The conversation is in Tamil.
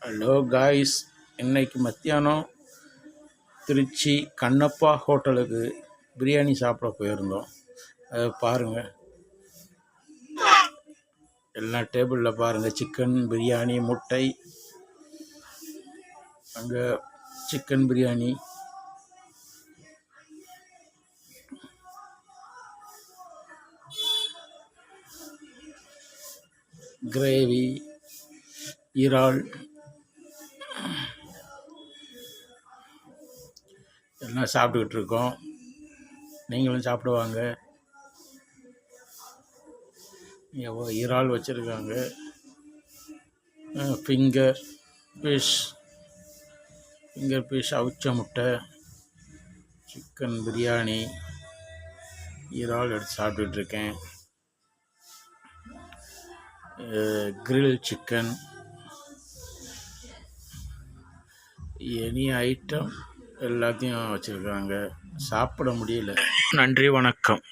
ஹலோ காய்ஸ், இன்னைக்கு மத்தியானம் திருச்சி கண்ணப்பா ஹோட்டலுக்கு பிரியாணி சாப்பிட போயிருந்தோம். அதை பாருங்கள், எல்லா டேபிளில் பாருங்கள், சிக்கன் பிரியாணி, முட்டை, அங்கே சிக்கன் பிரியாணி, கிரேவி, இறால் எல்லாம் சாப்பிட்டுக்கிட்டு இருக்கோம். நீங்களும் சாப்பிடுவாங்க. இறால் வச்சுருக்காங்க, ஃபிங்கர் ஃபிஷ், அவிச்ச முட்டை, சிக்கன் பிரியாணி, இறால் எடுத்து சாப்பிட்டுட்ருக்கேன். கிரில் சிக்கன், எனி ஐட்டம் எல்லாத்தையும் வச்சுருக்காங்க. சாப்பிட முடியல. நன்றி, வணக்கம்.